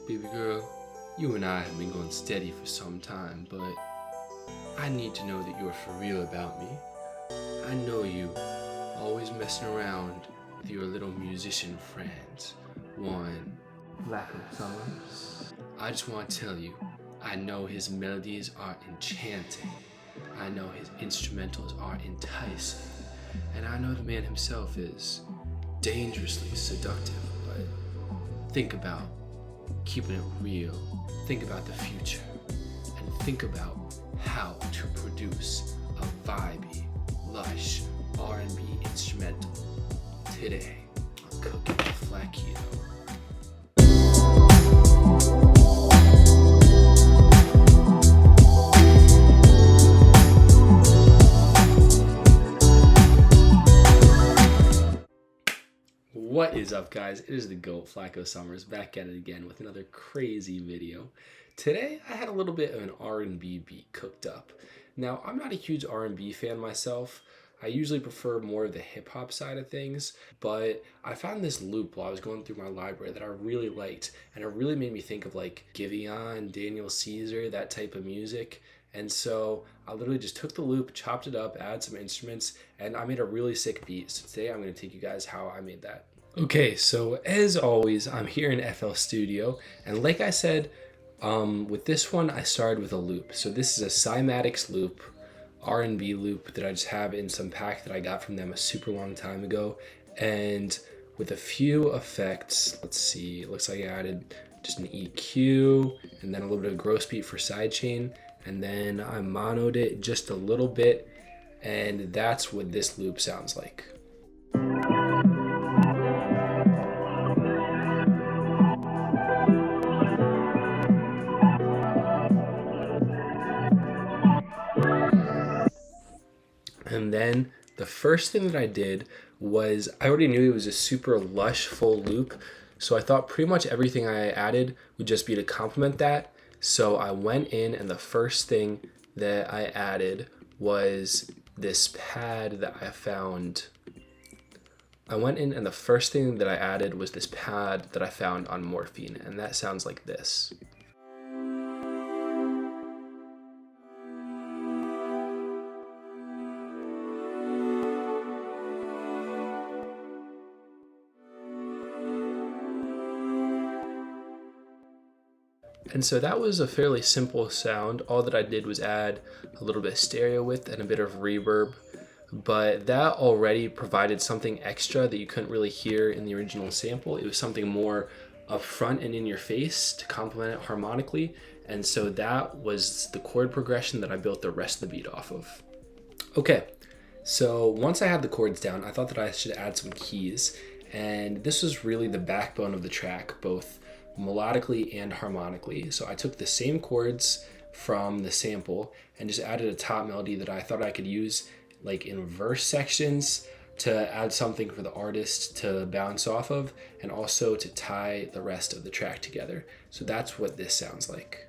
Baby girl, you and I have been going steady for some time, but I need to know that you're for real about me. I know you, always messing around with your little musician friends. One, Flaco Summers. I just want to tell you, I know his melodies are enchanting. I know his instrumentals are enticing. And I know the man himself is dangerously seductive, but think about keeping it real. Think about the future. And think about how to produce a vibey, lush R&B instrumental today on Cooking with Flaco. What is up, guys? It is the GOAT Flaco Summers back at it again with another crazy video. Today I had a little bit of an R&B beat cooked up. Now, I'm not a huge R&B fan myself. I usually prefer more of the hip-hop side of things, but I found this loop while I was going through my library that I really liked, and it really made me think of like Giveon, Daniel Caesar, that type of music. And so I literally just took the loop, chopped it up, added some instruments, and I made a really sick beat. So today I'm going to take you guys how I made that. Okay, so as always, I'm here in FL Studio, and like I said, with this one, I started with a loop. So this is a Cymatics loop, R&B loop that I just have in some pack that I got from them a super long time ago. And with a few effects, let's see, it looks like I added just an EQ and then a little bit of gross beat for sidechain. And then I monoed it just a little bit, and that's what this loop sounds like. And then the first thing that I did was, I already knew it was a super lush full loop, so I thought pretty much everything I added would just be to complement that. So I went in, and the first thing that I added was this pad that I found. I went in, and the first thing that I added was this pad that I found on Morphine, and that sounds like this. And so that was a fairly simple sound. All that I did was add a little bit of stereo width and a bit of reverb, but that already provided something extra that you couldn't really hear in the original sample. It was something more upfront and in your face to complement it harmonically. And so that was the chord progression that I built the rest of the beat off of. Okay, so once I had the chords down, I thought that I should add some keys. And this was really the backbone of the track, both melodically and harmonically. So I took the same chords from the sample and just added a top melody that I thought I could use like in verse sections to add something for the artist to bounce off of, and also to tie the rest of the track together. So that's what this sounds like.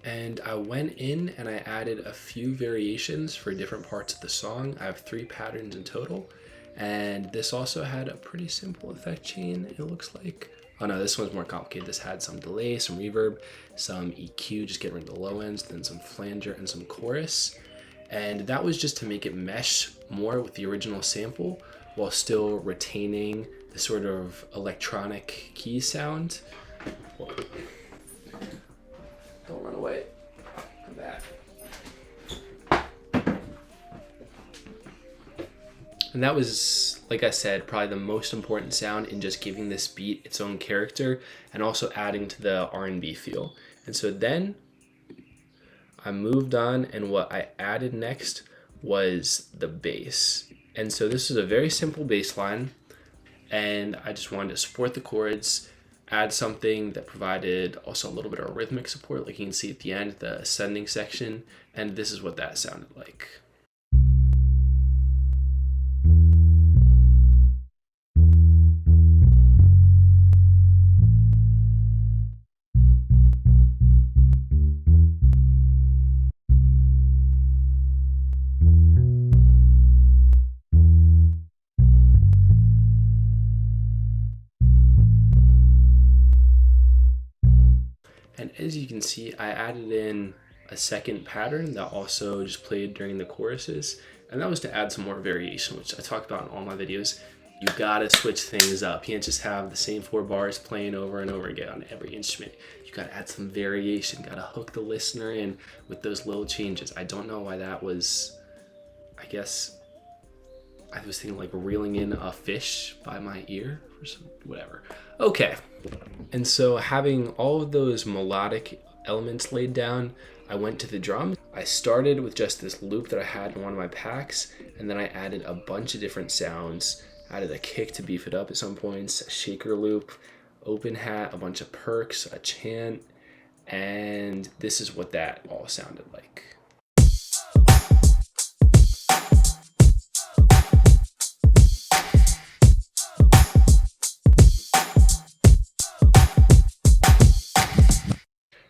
And I went in and I added a few variations for different parts of the song. I have 3 patterns in total. And this also had a pretty simple effect chain, it looks like. Oh no, this one's more complicated. This had some delay, some reverb, some EQ, just getting rid of the low ends, then some flanger and some chorus. And that was just to make it mesh more with the original sample while still retaining the sort of electronic key sound. Don't run away. Come back. And that was, like I said, probably the most important sound in just giving this beat its own character and also adding to the R&B feel. And so then I moved on, and what I added next was the bass. And so this is a very simple bass line, and I just wanted to support the chords, add something that provided also a little bit of rhythmic support, like you can see at the end, the ascending section, and this is what that sounded like. as you can see, I added in a second pattern that also just played during the choruses, and that was to add some more variation, which I talk about in all my videos. You gotta switch things up. You can't just have the same 4 bars playing over and over again on every instrument. You gotta add some variation, gotta hook the listener in with those little changes. I don't know why that was, I guess, I was thinking like reeling in a fish by my ear or some, whatever. Okay, and so having all of those melodic elements laid down, I went to the drums. I started with just this loop that I had in one of my packs, and then I added a bunch of different sounds. Added a kick to beef it up at some points, a shaker loop, open hat, a bunch of perks, a chant, and this is what that all sounded like.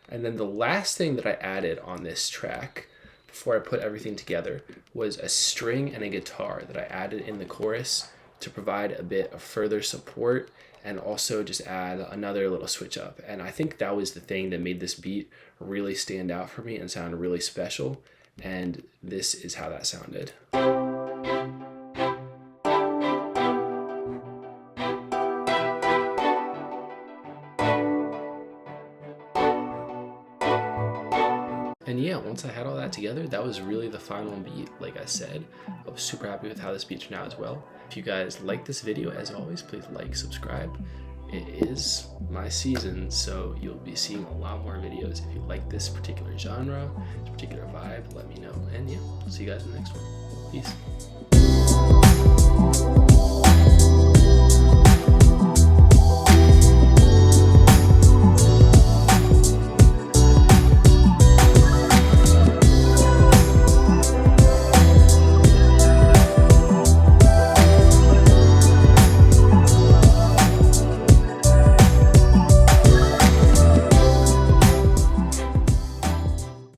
And then the last thing that I added on this track before I put everything together was a string and a guitar that I added in the chorus to provide a bit of further support and also just add another little switch up. And I think that was the thing that made this beat really stand out for me and sound really special. And this is how that sounded. And yeah, once I had all that together, that was really the final beat. Like I said, I was super happy with how this beat turned out as well. If you guys like this video, as always, please like, subscribe. It is my season, so you'll be seeing a lot more videos. If you like this particular genre, this particular vibe, let me know. And yeah, I'll see you guys in the next one. Peace.